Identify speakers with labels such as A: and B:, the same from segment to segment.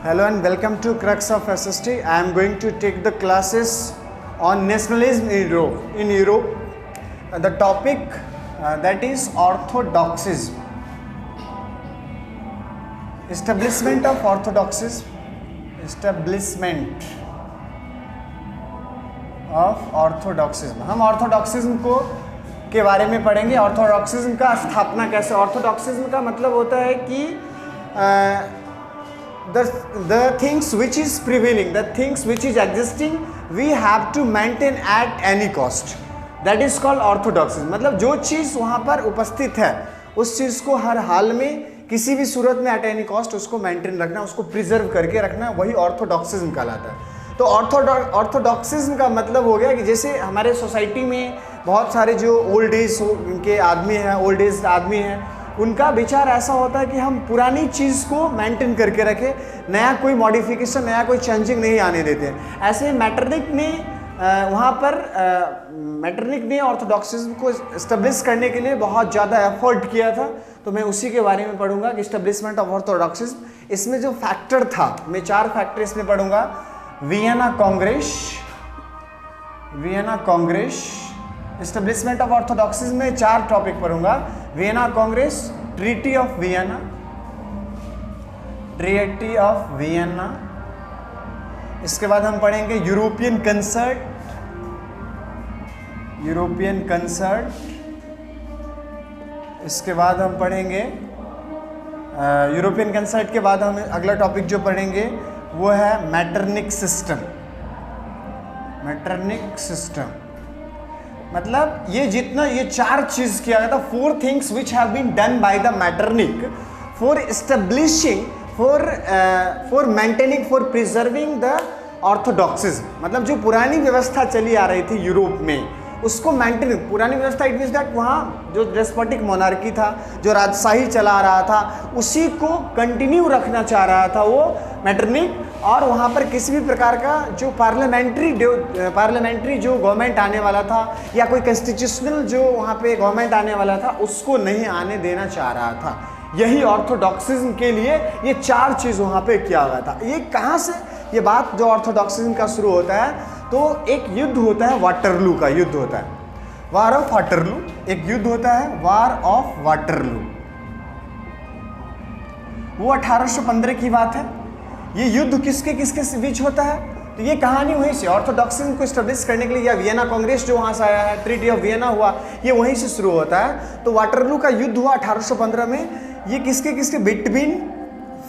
A: Hello and welcome to Crux of SST. I am going to take the classes on nationalism in Europe. The topic that is orthodoxism. Establishment of orthodoxism. Establishment of orthodoxism. हम orthodoxism को के बारे में पढ़ेंगे. ऑर्थोडॉक्सिज्म का स्थापना कैसे. ऑर्थोडॉक्सिज्म का मतलब होता है कि the things which is prevailing, the things which is existing, we have to maintain at any cost. That is called orthodoxism. मतलब जो चीज़ वहाँ पर उपस्थित है उस चीज़ को हर हाल में किसी भी सूरत में at any cost उसको मेंटेन रखना, उसको प्रिजर्व करके रखना, वही ऑर्थोडॉक्सिज्म कहलाता है. तो ऑर्थोडॉक्सिज्म का मतलब हो गया कि जैसे हमारे सोसाइटी में बहुत सारे जो ओल्ड एज के आदमी हैं, ओल्ड एज आदमी हैं, उनका विचार ऐसा होता है कि हम पुरानी चीज़ को मेंटेन करके रखें, नया कोई मॉडिफिकेशन, नया कोई चेंजिंग नहीं आने देते हैं. ऐसे मैटरनिक ने वहाँ पर मैटरनिक ने ऑर्थोडॉक्सिज्म को इस्टेब्लिश करने के लिए बहुत ज़्यादा एफर्ट किया था. तो मैं उसी के बारे में पढ़ूंगा कि इस्टेब्लिशमेंट ऑफ ऑर्थोडॉक्सिज्म. इसमें जो फैक्टर था, मैं 4 फैक्टर इसमें पढ़ूंगा. वियना कांग्रेस, इस्टेब्लिशमेंट ऑफ ऑर्थोडॉक्सिज्म में 4 टॉपिक पढ़ूंगा. Vienna Congress, treaty of Vienna, इसके बाद हम पढ़ेंगे यूरोपियन कंसर्ट, इसके बाद हम पढ़ेंगे यूरोपियन कंसर्ट के बाद हम अगला टॉपिक जो पढ़ेंगे वो है मैटरनिक सिस्टम. मतलब ये 4 चीज किया गया था. 4 things which have been done by the Metternich for establishing, for maintaining, for preserving the orthodoxism. मतलब जो पुरानी व्यवस्था चली आ रही थी यूरोप में उसको मेंटेन, पुरानी व्यवस्था, इट मीन्स दैट वहाँ जो डेस्पोटिक मोनार्की था, जो राजशाही चला रहा था, उसी को कंटिन्यू रखना चाह रहा था वो मैटरनिक. और वहाँ पर किसी भी प्रकार का जो पार्लियामेंट्री जो गवर्नमेंट आने वाला था या कोई कॉन्स्टिट्यूशनल जो वहाँ पे गवर्नमेंट आने वाला था उसको नहीं आने देना चाह रहा था. यही ऑर्थोडॉक्सिज्म के लिए ये 4 चीज़ वहाँ पे किया गया था. ये कहाँ से ये बात जो ऑर्थोडॉक्सिज्म का शुरू होता है, तो एक युद्ध होता है, वाटरलू का युद्ध होता है, वार ऑफ वाटरलू. एक युद्ध होता है वार ऑफ वाटरलू, वो 1815 की बात है. ये युद्ध किसके बीच होता है, तो ये कहानी वहीं से ऑर्थोडॉक्सिज्म को एस्टेब्लिश करने के लिए, या वियना कांग्रेस जो वहाँ से आया है, ट्रीटी ऑफ वियना हुआ, ये वहीं से शुरू होता है. तो वाटरलू का युद्ध हुआ 1815 में. ये किसके बिटवीन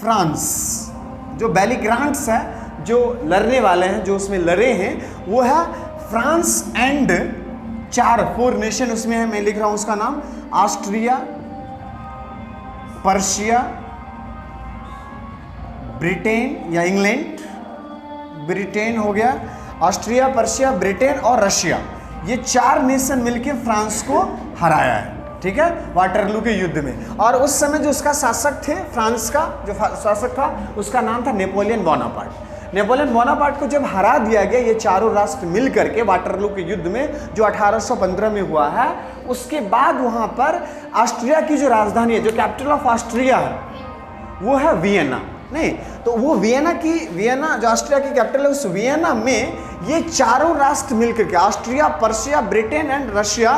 A: फ्रांस, जो बेलीग्रांट्स हैं, जो लड़ने वाले हैं, जो उसमें लड़े हैं, वो है फ्रांस एंड 4 नेशन उसमें है. मैं लिख रहा हूँ उसका नाम, ऑस्ट्रिया, पर्शिया, ब्रिटेन या इंग्लैंड, ब्रिटेन हो गया, ऑस्ट्रिया, पर्शिया, ब्रिटेन और रशिया. ये 4 नेशन मिलके फ्रांस को हराया है. ठीक है, वाटरलू के युद्ध में. और उस समय जो उसका शासक थे, फ्रांस का जो शासक था, उसका नाम था नेपोलियन बोनापार्ट. नेपोलियन बोनापार्ट को जब हरा दिया गया, ये 4 राष्ट्र मिल करके वाटरलू के युद्ध में, जो 1815 में हुआ है, उसके बाद वहाँ पर ऑस्ट्रिया की जो राजधानी है, जो कैपिटल ऑफ ऑस्ट्रिया है, वो है वियना. नहीं, तो वो वियना जो ऑस्ट्रिया की कैपिटल है, उस वियना में ये 4 राष्ट्र मिलकर के, Austria, Persia, Britain and Russia,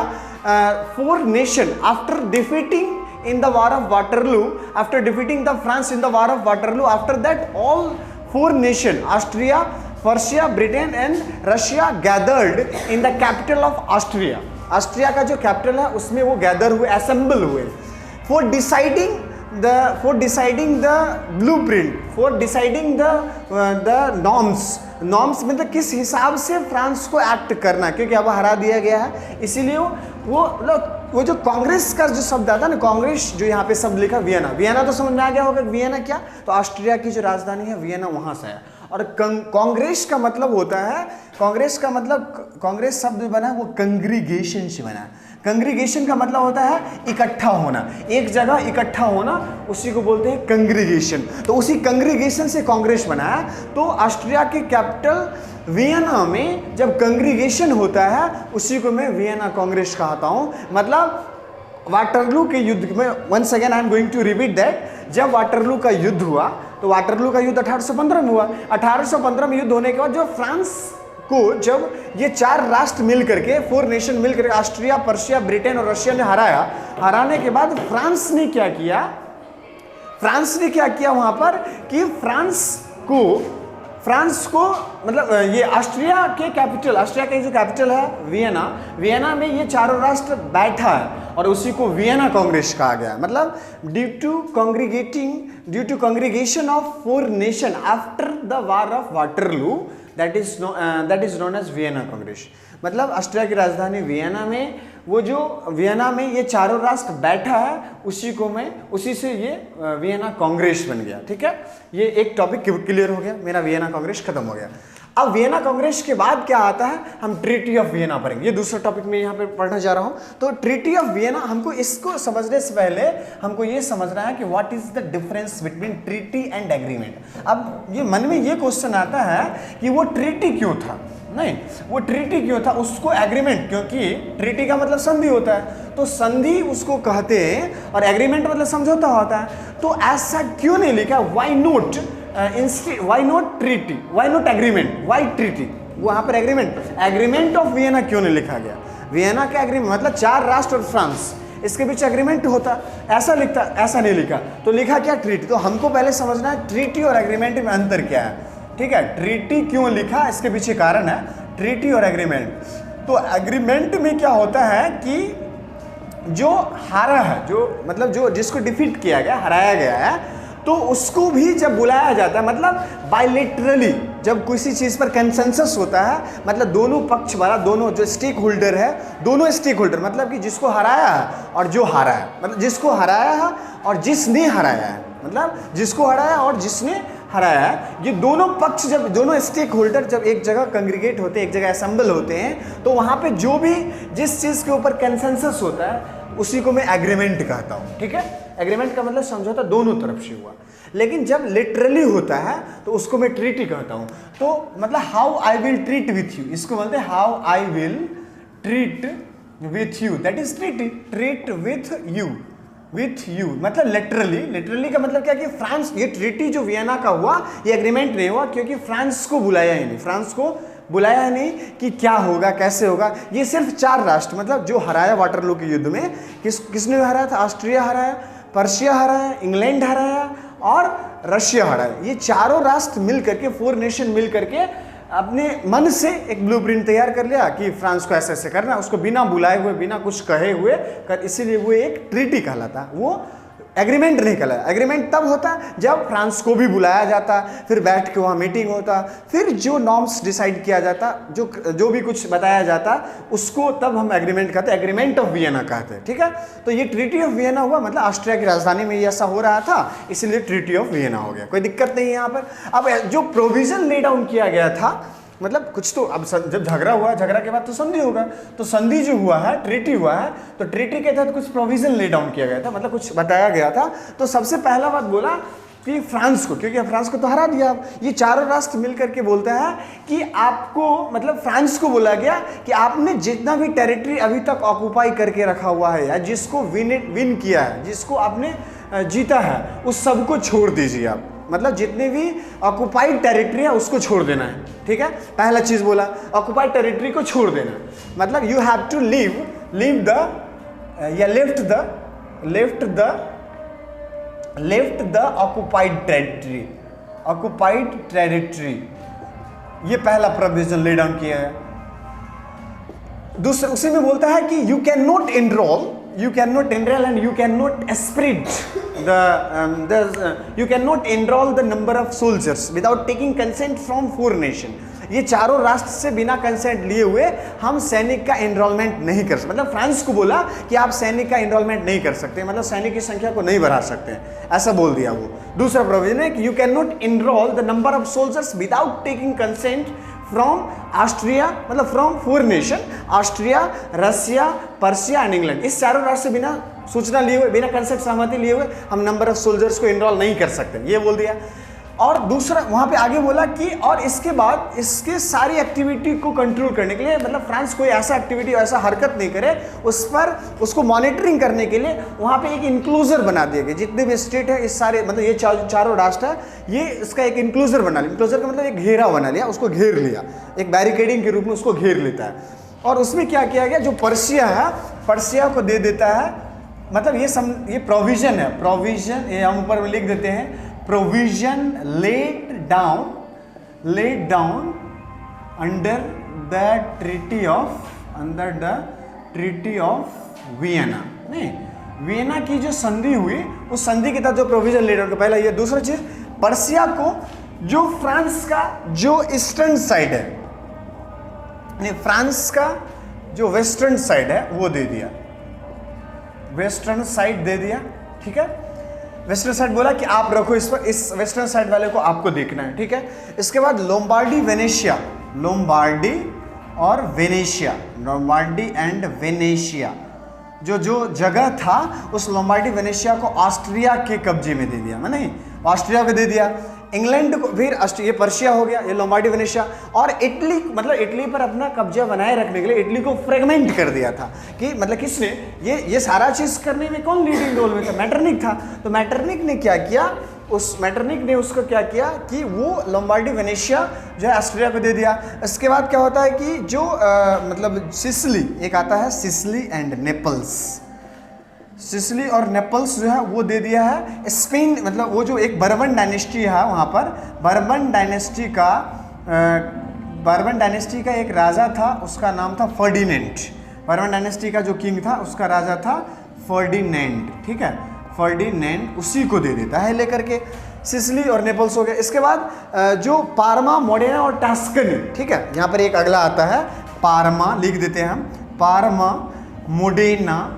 A: 4 nation, after defeating in the war of Waterloo, after defeating the France in the war of Waterloo, after that all 4 nation, Austria, Persia, Britain and Russia gathered in the capital of Austria. Austria का जो capital है उसमें वो gather हुए, assemble हुए, for deciding the blueprint, for deciding the norms मतलब किस हिसाब से फ्रांस को एक्ट करना, क्योंकि अब हरा दिया गया है. इसीलिए वो जो कांग्रेस का जो शब्द आता है ना, कांग्रेस, जो यहाँ पे शब्द लिखा वियना तो समझ में आ गया होगा. वियना क्या, तो ऑस्ट्रिया की जो राजधानी है वियना, वहाँ से आया. और कांग्रेस का मतलब होता है, कांग्रेस शब्द बना वो कंग्रीगेशन से बना है. कंग्रीगेशन का मतलब होता है इकट्ठा होना, एक जगह इकट्ठा होना, उसी को बोलते हैं कंग्रीगेशन. तो उसी कंग्रीगेशन से कांग्रेस बना है. तो ऑस्ट्रिया की कैपिटल वियना में जब कंग्रीगेशन होता है, उसी को मैं वियना कांग्रेस कहता हूँ. मतलब वाटरलू के युद्ध में, once again I am going to repeat that, जब वाटरलू का युद्ध हुआ तो वाटरलू का युद्ध 1815 में हुआ। 1815 में युद्ध होने के बाद जो फ्रांस को जब ये 4 राष्ट्र मिल करके, 4 नेशन मिल करके ऑस्ट्रिया, पर्शिया, ब्रिटेन और रशिया ने हराया, हराने के बाद फ्रांस ने क्या किया वहां पर कि फ्रांस को मतलब ये ऑस्ट्रिया के कैपिटल, ऑस्ट्रिया का जो कैपिटल है वियना में ये चारों राष्ट्र बैठा है और उसी को वियना कांग्रेस कहा गया। मतलब due to congregation of 4 nation after the war of Waterloo, that is known as Vienna congress. मतलब ऑस्ट्रिया की राजधानी वियना में, वो जो वियना में ये चारों राष्ट्र बैठा है, उसी से ये वियना कांग्रेस बन गया। ठीक है, ये एक टॉपिक क्लियर हो गया, मेरा वियना कांग्रेस खत्म हो गया। अब वियना कांग्रेस के बाद क्या आता है, हम ट्रीटी ऑफ वियना पढ़ेंगे। ये दूसरा टॉपिक मैं यहाँ पे पढ़ने जा रहा हूँ। तो ट्रीटी ऑफ वियना, हमको इसको समझने से पहले हमको ये समझना है कि what is the difference between treaty and agreement. अब ये मन में ये क्वेश्चन आता है कि वो ट्रीटी क्यों था, नहीं वो ट्रीटी क्यों था, उसको एग्रीमेंट, क्योंकि ट्रीटी का मतलब संधि होता है, तो संधि उसको कहते हैं और एग्रीमेंट मतलब समझौता होता है। तो ऐसा क्यों नहीं लिखा, why not treaty, why not agreement, why treaty, वहां पर एग्रीमेंट ऑफ वियना क्यों नहीं लिखा गया। वियना का एग्रीमेंट मतलब 4 राष्ट्र और फ्रांस, इसके बीच एग्रीमेंट होता, ऐसा नहीं लिखा, तो लिखा क्या ट्रीटी। तो हमको पहले समझना है ट्रीटी और एग्रीमेंट में अंतर क्या है। ठीक है, ट्रीटी क्यों लिखा, इसके पीछे कारण है, ट्रीटी और एग्रीमेंट। तो एग्रीमेंट में क्या होता है कि जो हारा है, जो जिसको डिफीट किया गया, हराया गया है, तो उसको भी जब बुलाया जाता है, मतलब बायलेटरली जब किसी चीज़ पर कंसेंसस होता है, मतलब दोनों पक्ष वाला, दोनों जो स्टेक होल्डर है, दोनों स्टेक होल्डर मतलब कि जिसको हराया है और जो हारा है, मतलब जिसको हराया है और जिसने हराया है, मतलब जिसको हराया और जिसने हराया है, ये दोनों पक्ष जब, दोनों स्टेक होल्डर जब एक जगह कंग्रीगेट होते हैं, एक जगह असेंबल होते हैं, तो वहाँ पे जो भी जिस चीज़ के ऊपर कंसेंसस होता है उसी को मैं एग्रीमेंट कहता हूँ। ठीक है, एग्रीमेंट का मतलब समझौता दोनों तरफ से हुआ। लेकिन जब लिटरली होता है तो उसको मैं ट्रीटी कहता हूँ। तो मतलब how I will treat with you, इसको बोलते हैं how I will treat with you, that is treaty, treat with you मतलब लिटरली का मतलब क्या कि फ्रांस, ये ट्रीटी जो वियना का हुआ, ये एग्रीमेंट नहीं हुआ क्योंकि फ्रांस को बुलाया नहीं कि क्या होगा कैसे होगा। ये सिर्फ 4 राष्ट्र, मतलब जो हराया वाटरलू के युद्ध में, किसने हराया था, ऑस्ट्रिया हराया, पर्शिया हराया, इंग्लैंड हराया और रशिया हराया। ये चारों राष्ट्र मिल करके, 4 नेशन मिल करके अपने मन से एक ब्लूप्रिंट तैयार कर लिया कि फ्रांस को ऐसे ऐसे करना, उसको बिना बुलाए हुए, बिना कुछ कहे हुए कर, इसीलिए वो एक ट्रीटी कहलाता, वो एग्रीमेंट नहीं कहलाता। एग्रीमेंट तब होता जब फ्रांस को भी बुलाया जाता, फिर बैठ के वहाँ मीटिंग होता, फिर जो नॉर्म्स डिसाइड किया जाता, जो भी कुछ बताया जाता, उसको तब हम एग्रीमेंट कहते हैं, एग्रीमेंट ऑफ वियना कहते हैं। ठीक है, तो ये ट्रीटी ऑफ वियना हुआ, मतलब ऑस्ट्रिया की राजधानी में ये ऐसा हो रहा था, इसलिए ट्रीटी ऑफ वियना हो गया, कोई दिक्कत नहीं है यहाँ पर। अब जो प्रोविजन ले डाउन किया गया था, मतलब कुछ तो, अब जब झगड़ा हुआ, झगड़ा के बाद तो संधि होगा, तो संधि जो हुआ है, ट्रीटी हुआ है, तो ट्रीटी के तहत कुछ प्रोविजन ले डाउन किया गया था, मतलब कुछ बताया गया था। तो सबसे पहला बात बोला कि फ्रांस को, क्योंकि फ्रांस को तो हरा दिया, ये चारों राष्ट्र मिलकर के बोलता है कि आपको, मतलब फ्रांस को बोला गया कि आपने जितना भी टेरिटरी अभी तक ऑक्यूपाई करके रखा हुआ है, या जिसको विन किया है, जिसको आपने जीता है, उस सबको छोड़ दीजिए आप, मतलब जितने भी ऑक्युपाइड टेरिटरी है उसको छोड़ देना है। ठीक है, पहला चीज बोला ऑक्युपाइड टेरिटरी को छोड़ देना, मतलब you have to leave the या लेफ्ट द ऑक्युपाइड टेरिटरी, ये पहला प्रोविजन ले डाउन किया है। दूसरा उसी में बोलता है कि you cannot enroll and you cannot spread you cannot enroll the number of soldiers without taking consent from 4 nation। ये चारों राष्ट्र से बिना कंसेंट लिए हुए हम सैनिक का एनरोलमेंट नहीं कर सकते, मतलब फ्रांस को बोला कि आप सैनिक का एनरोलमेंट नहीं कर सकते, मतलब सैनिक की संख्या को नहीं बढ़ा सकते, ऐसा बोल दिया वो। दूसरा प्रोविजन है कि you can not enroll the number of soldiers without taking consent from Austria, मतलब from 4 nation, Austria, Russia, Persia and England. इस चारों राष्ट्र से बिना सूचना लिए हुए, बिना कंसेंट सहमति लिए हुए हम नंबर ऑफ सोल्जर्स को एनरोल नहीं कर सकते, ये बोल दिया। और दूसरा वहाँ पे आगे बोला कि और इसके बाद इसके सारी एक्टिविटी को कंट्रोल करने के लिए, मतलब फ्रांस कोई ऐसा एक्टिविटी ऐसा हरकत नहीं करे उस पर उसको मॉनिटरिंग करने के लिए वहाँ पे एक इंक्लूजर बना दिया गया। जितने भी स्टेट है इस सारे मतलब ये चारों राष्ट्र है, ये इसका एक इंक्लूजर बना लिया। इंक्लूजर का मतलब एक घेरा बना लिया, उसको घेर लिया, एक बैरिकेडिंग के रूप में उसको घेर लेता है। और उसमें क्या किया गया, जो पर्शिया है पर्शिया को दे देता है, मतलब ये प्रोविजन है, प्रोविजन ये हम ऊपर में लिख देते हैं, provision laid down under the treaty of Vienna। नहीं, वियना की जो संधि हुई उस संधि के तहत जो प्रोविजन लेड डाउन, पहला ये। दूसरा चीज, पर्शिया को जो फ्रांस का जो ईस्टर्न साइड है, नहीं फ्रांस का जो वेस्टर्न साइड है वो दे दिया, वेस्टर्न साइड दे दिया, ठीक है। वेस्टर्न साइड बोला कि आप रखो इस पर, इस वेस्टर्न साइड वाले को आपको देखना है, ठीक है। इसके बाद लोम्बार्डी वेनेशिया, लोम्बार्डी और वेनेशिया, लोम्बार्डी एंड वेनेशिया जो जगह था उस लोम्बार्डी वेनेशिया को ऑस्ट्रिया के कब्जे में दे दिया, नहीं ऑस्ट्रिया को दे दिया। इंग्लैंड को फिर ये पर्शिया हो गया, ये लोम्बार्डी वेनेशिया। और इटली, मतलब इटली पर अपना कब्जा बनाए रखने के लिए इटली को फ्रेगमेंट कर दिया था कि मतलब किसने ये सारा चीज़ करने में कौन लीडिंग रोल में था, मैटरनिक था। तो मैटरनिक ने क्या किया, मैटरनिक ने उसको क्या किया कि वो लोम्बार्डी वेनेशिया जो है ऑस्ट्रिया को दे दिया। इसके बाद क्या होता है कि जो मतलब सिसिली, एक आता है सिसिली एंड नेपल्स, सिसिली और नेपल्स जो है वो दे दिया है स्पेन, मतलब वो जो एक बर्बन डायनेस्टी है वहाँ पर, बर्बन डायनेस्टी का एक राजा था, उसका नाम था फर्डिनेंड। बर्बन डायनेस्टी का जो किंग था उसका राजा था फर्डिनेंड, ठीक है, फर्डिनेंड, उसी को दे देता है लेकर के। सिसिली और नेपल्स हो गया। इसके बाद जो पार्मा, मोडेना और टास्कनी, ठीक है, यहाँ पर एक अगला आता है पार्मा, लिख देते हैं हम, पार्मा, मोडेना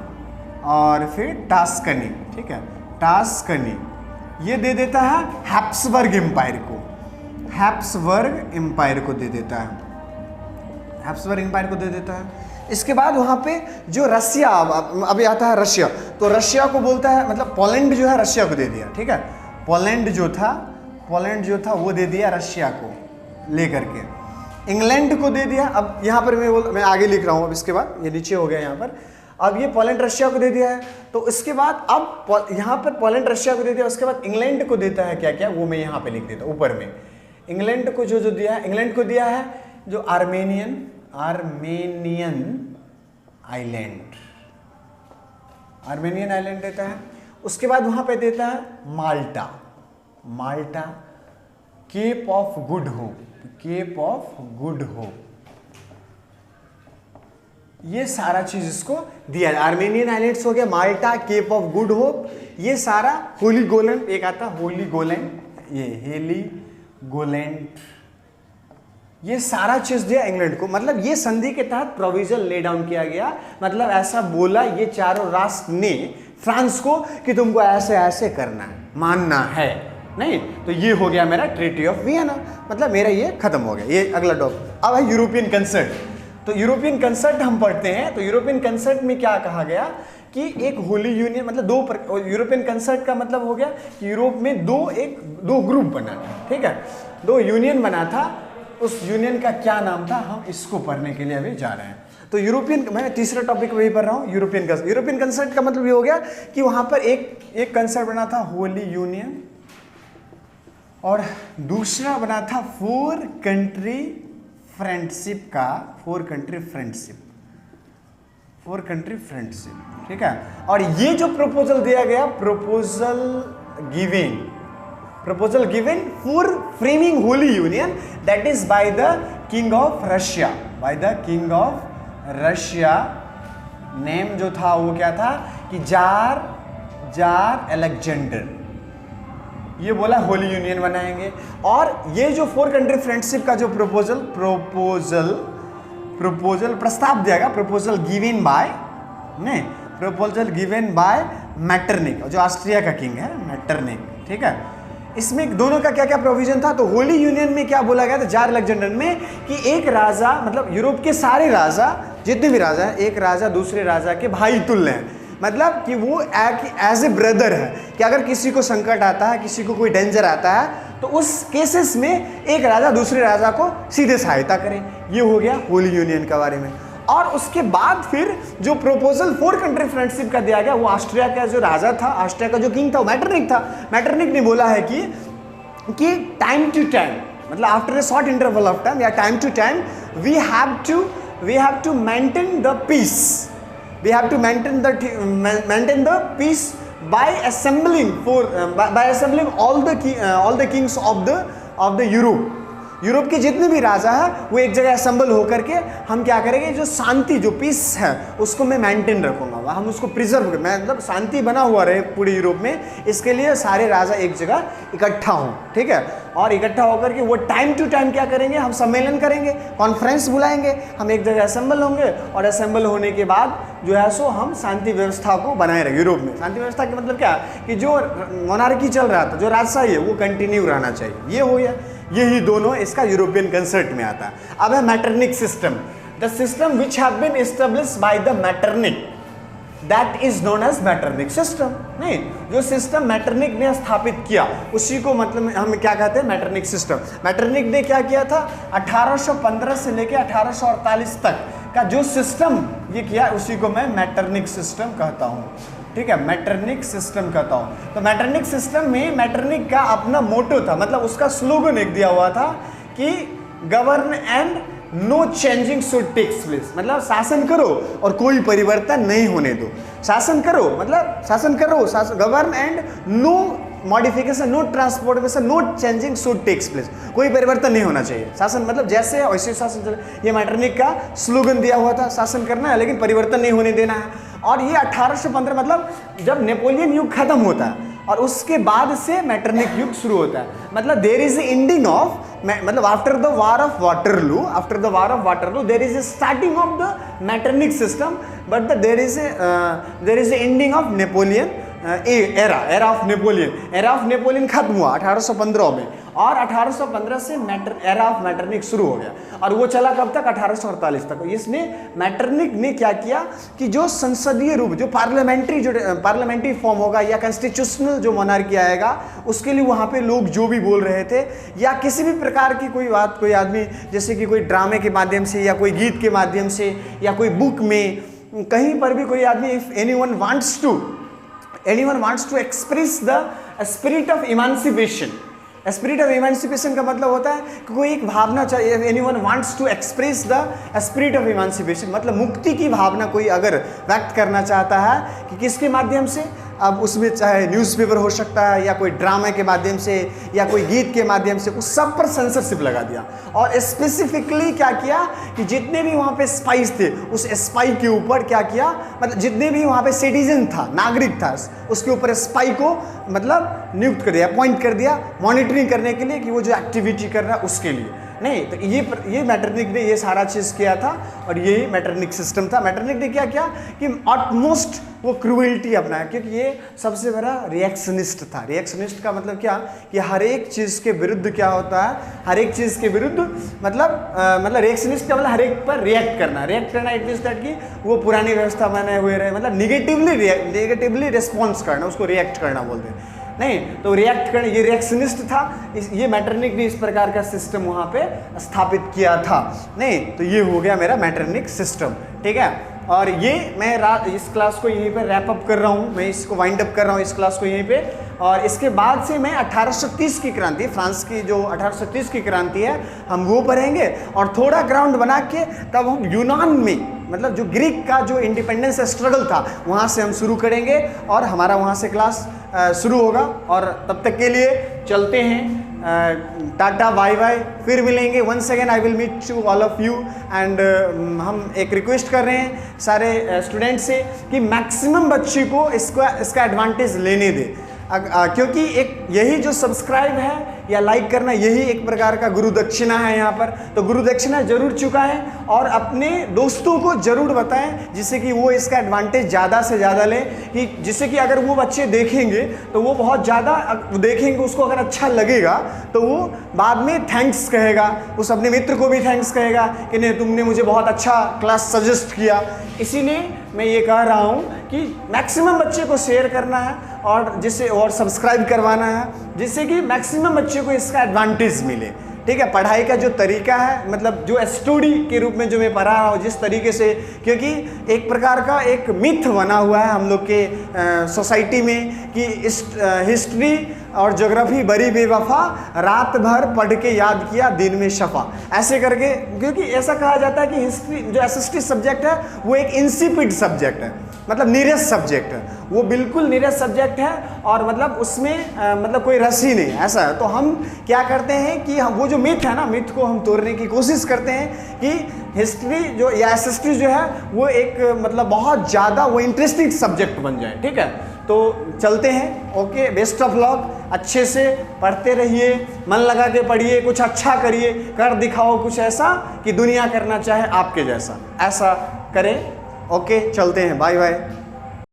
A: और फिर टास्कनी, ठीक है, टास्कनी ये दे देता है हैप्सबर्ग एम्पायर को, हैप्सबर्ग एम्पायर को दे देता है, हैप्सबर्ग एम्पायर को दे देता है। इसके बाद वहाँ पे जो रशिया, अभी आता है रशिया, तो रशिया को बोलता है, मतलब पोलैंड जो है रशिया को दे दिया, ठीक है, पोलैंड जो था वो दे दिया रशिया को लेकर के। इंग्लैंड को दे दिया। अब यहाँ पर मैं आगे लिख रहा हूँ, अब इसके बाद ये नीचे हो गया यहाँ पर, अब ये पोलैंड रशिया को दे दिया है। तो इसके बाद अब यहाँ पर पोलैंड रशिया को दे दिया, उसके बाद इंग्लैंड को देता है क्या क्या, वो मैं यहाँ पे लिख देता हूँ ऊपर में। इंग्लैंड को जो दिया है, इंग्लैंड को दिया है जो आर्मेनियन आइलैंड, आर्मेनियन आइलैंड देता है। उसके बाद वहाँ पे देता है माल्टा, केप ऑफ गुड होप, ये सारा चीज इसको दिया। आर्मेनियन आइलैंड्स हो गया, माल्टा, केप ऑफ गुड होप, ये सारा होलीगोलैंड, एक आता होलीगोलैंड, ये हेलीगोलैंड, ये सारा चीज दिया इंग्लैंड को। मतलब ये संधि के तहत प्रोविजन ले डाउन किया गया, मतलब ऐसा बोला ये चारों राष्ट्र ने फ्रांस को कि तुमको ऐसे ऐसे करना है, मानना है, नहीं तो ये हो गया मेरा ट्रीटी ऑफ वियना, मतलब मेरा ये खत्म हो गया। ये अगला टॉपिक अब है यूरोपियन कंसर्ट। तो यूरोपियन कंसर्ट हम पढ़ते हैं, तो यूरोपियन कंसर्ट में क्या कहा गया कि एक होली यूनियन, मतलब यूरोपियन कंसर्ट का मतलब हो गया कि यूरोप में दो ग्रुप बना था, ठीक है, दो यूनियन बना था। उस यूनियन का क्या नाम था, हम इसको पढ़ने के लिए अभी जा रहे हैं। तो यूरोपियन, मैं तीसरा टॉपिक वही पढ़ रहा हूँ, यूरोपियन कंसर्ट। यूरोपियन कंसर्ट का मतलब ये हो गया कि वहाँ पर एक कंसर्ट बना था होली यूनियन, और दूसरा बना था फोर कंट्री फ्रेंडशिप, ठीक है। और ये जो प्रपोजल दिया गया, proposal given for framing holy union, that is by the king of Russia, name जो था वो क्या था कि जार अलेक्जेंडर, ये बोला होली यूनियन बनाएंगे। और ये जो फोर कंट्री फ्रेंडशिप का जो प्रपोजल प्रस्ताव दिया गया, प्रपोजल गिवन बाय मैटरनिक, जो ऑस्ट्रिया का किंग है मैटरनिक, ठीक है। इसमें दोनों का क्या क्या प्रोविजन था, तो होली यूनियन में क्या बोला गया था जार अलेक्जेंडर में कि एक राजा, मतलब यूरोप के सारे राजा जितने भी राजा हैं, एक राजा दूसरे राजा के भाई तुल्य हैं, मतलब कि वो एज ए ब्रदर है, कि अगर किसी को संकट आता है, किसी को कोई डेंजर आता है, तो उस केसेस में एक राजा दूसरे राजा को सीधे सहायता करे। ये हो गया होली यूनियन के बारे में। और उसके बाद फिर जो प्रपोजल 4 कंट्री फ्रेंडशिप का दिया गया, वो ऑस्ट्रिया का जो राजा था, ऑस्ट्रिया का जो किंग था, वो मैटरनिक था। मैटरनिक ने बोला है कि टाइम टू टाइम, मतलब after a short interval of time या time to time, we have to maintain the peace, we have to maintain the peace by assembling all the kings of the Europe के जितने भी राजा हैं वो एक जगह assemble होकर के हम क्या करेंगे, जो शांति, जो पीस है उसको मैं मेंटेन रखूंगा, हम उसको प्रिजर्व, मैं मतलब शांति बना हुआ रहे पूरे यूरोप में, इसके लिए सारे राजा एक जगह इकट्ठा हों, ठीक है। और इकट्ठा होकर के वो टाइम टू टाइम क्या करेंगे, हम सम्मेलन करेंगे, कॉन्फ्रेंस बुलाएंगे, हम एक जगह असेंबल होंगे और असेंबल होने के बाद जो है सो हम शांति व्यवस्था को बनाए रखें। यूरोप में शांति व्यवस्था का मतलब क्या, कि जो मोनार्की चल रहा था, जो राजशाही है, वो कंटिन्यू रहना चाहिए। ये हो गया, यही दोनों इसका यूरोपियन कंसेप्ट में आता है। अब है Metternich system, the system which have been established by the Metternich, that is known as Metternich system. नहीं, जो सिस्टम मैटरनिक ने स्थापित किया उसी को मतलब हम क्या कहते हैं, मैटरनिक सिस्टम। मैटरनिक ने क्या किया था, 1815 से लेकर 1848 तक का जो सिस्टम ये किया, उसी को मैं मैटरनिक सिस्टम कहता हूँ, ठीक है, मैटरनिक सिस्टम कहता हूँ। तो मैटरनिक सिस्टम में मैटरनिक का अपना मोटो था, मतलब उसका स्लोगन एक दिया हुआ था कि govern and no changing should takes place, मतलब शासन करो और कोई परिवर्तन नहीं होने दो। शासन करो मतलब शासन करो, govern and no modification, no transportation, no changing should takes place, कोई परिवर्तन नहीं होना चाहिए। शासन मतलब जैसे है वैसे शासन चले, ये मैटरनिक का स्लोगन दिया हुआ था, शासन करना है लेकिन परिवर्तन नहीं होने देना है। और ये 1815 मतलब जब नेपोलियन युग खत्म होता है और उसके बाद से मैटरनिक युग शुरू होता है, मतलब देयर इज एंडिंग ऑफ, मतलब after the war of Waterloo there is a starting of the Metternich system, but there is a ending of Napoleon era of Napoleon खत्म हुआ 1815 में, और 1815 से एरा ऑफ मैटरनिक शुरू हो गया। और वो चला कब तक, 1848 तक। इसने मैटरनिक ने क्या किया कि जो संसदीय रूप, जो पार्लियामेंट्री फॉर्म होगा या कॉन्स्टिट्यूशनल जो मोनार्की आएगा, उसके लिए वहाँ पे लोग जो भी बोल रहे थे या किसी भी प्रकार की कोई बात, कोई आदमी जैसे कि कोई ड्रामे के माध्यम से या कोई गीत के माध्यम से या कोई बुक में, कहीं पर भी कोई आदमी, if anyone wants to express the spirit of emancipation, spirit of emancipation का मतलब होता है कि कोई एक भावना चाहिए, anyone wants to express the spirit of emancipation, मतलब मुक्ति की भावना कोई अगर व्यक्त करना चाहता है कि किसके माध्यम से, अब उसमें चाहे न्यूज़पेपर हो सकता है या कोई ड्रामे के माध्यम से या कोई गीत के माध्यम से, उस सब पर सेंसरशिप लगा दिया। और स्पेसिफिकली क्या किया कि जितने भी वहाँ पे स्पाइस थे, उस स्पाई के ऊपर क्या किया, मतलब जितने भी वहाँ पे सिटीजन था, नागरिक था, उसके ऊपर स्पाई को मतलब नियुक्त कर दिया, अपॉइंट कर दिया मॉनिटरिंग करने के लिए कि वो जो एक्टिविटी कर रहा है उसके लिए। नहीं तो ये मैटरनिक ने ये सारा चीज़ किया था और यही मैटरनिक सिस्टम था। मैटरनिक ने क्या किया कि ऑटमोस्ट वो क्रूएल्टी अपनाया, क्योंकि ये सबसे बड़ा रिएक्शनिस्ट था। रिएक्शनिस्ट का मतलब क्या कि हर एक चीज़ के विरुद्ध क्या होता है, हर एक चीज़ के विरुद्ध मतलब रिएक्शनिस्ट का मतलब हर एक पर रिएक्ट करना इट मीन्स दैट कि वो पुरानी व्यवस्था बने हुए रहे, मतलब निगेटिवली रिस्पॉन्स करना, उसको रिएक्ट करना बोलते हैं। नहीं तो रिएक्ट करने, ये रिएक्शनिस्ट था। ये मैटरनिक ने इस प्रकार का सिस्टम वहाँ पे स्थापित किया था। नहीं तो ये हो गया मेरा मैटरनिक सिस्टम, ठीक है। और ये मैं इस क्लास को यहीं पे रैप अप कर रहा हूँ, मैं इसको वाइंड अप कर रहा हूँ इस क्लास को यहीं पे। और इसके बाद से मैं 1830 की क्रांति, फ्रांस की जो 1830 की क्रांति है, हम वो पढ़ेंगे और थोड़ा ग्राउंड बना के तब हम यूनान में, मतलब जो ग्रीक का जो इंडिपेंडेंस स्ट्रगल था, वहाँ से हम शुरू करेंगे और हमारा वहाँ से क्लास शुरू होगा। और तब तक के लिए चलते हैं, टाटा बाय बाय, फिर मिलेंगे। Once again I will meet to all of you and हम एक रिक्वेस्ट कर रहे हैं सारे स्टूडेंट से कि मैक्सिमम बच्चे को इसका एडवांटेज लेने दें, क्योंकि एक यही जो सब्सक्राइब है या लाइक करना, यही एक प्रकार का गुरु दक्षिणा है यहाँ पर। तो गुरु दक्षिणा जरूर चुका है और अपने दोस्तों को जरूर बताएं, जिससे कि वो इसका एडवांटेज ज़्यादा से ज़्यादा लें, कि जिससे कि अगर वो बच्चे देखेंगे तो वो बहुत ज़्यादा देखेंगे, उसको अगर अच्छा लगेगा तो वो बाद में थैंक्स कहेगा, उस अपने मित्र को भी थैंक्स कहेगा कि नहीं तुमने मुझे बहुत अच्छा क्लास सजेस्ट किया। इसीलिए मैं ये कह रहा हूँ कि मैक्सिमम बच्चे को शेयर करना है और जिससे और सब्सक्राइब करवाना है, जिससे कि मैक्सिमम बच्चे को इसका एडवांटेज मिले। ठीक है, पढ़ाई का जो तरीका है, मतलब जो स्टडी के रूप में जो मैं पढ़ा रहा हूँ जिस तरीके से, क्योंकि एक प्रकार का एक मिथ बना हुआ है हम लोग के सोसाइटी में कि हिस्ट्री और ज्योग्राफी बड़ी बेवफा, रात भर पढ़ के याद किया दिन में शफा, ऐसे करके। क्योंकि ऐसा कहा जाता है कि हिस्ट्री जो एसएसटी सब्जेक्ट है वो एक इंसिपिड सब्जेक्ट है, मतलब नीरस सब्जेक्ट है, वो बिल्कुल नीरस सब्जेक्ट है और मतलब उसमें मतलब कोई रस ही नहीं, ऐसा है। तो हम क्या करते हैं कि हम वो जो मिथ है ना, मिथ को हम तोड़ने की कोशिश करते हैं कि हिस्ट्री जो या एसएसटी जो है वो एक मतलब बहुत ज़्यादा वो इंटरेस्टिंग सब्जेक्ट बन जाए। ठीक है, तो चलते हैं। ओके, बेस्ट ऑफ लक, अच्छे से पढ़ते रहिए, मन लगा के पढ़िए, कुछ अच्छा करिए, कर दिखाओ कुछ ऐसा कि दुनिया करना चाहे आपके जैसा, ऐसा करें। ओके, चलते हैं, बाय बाय।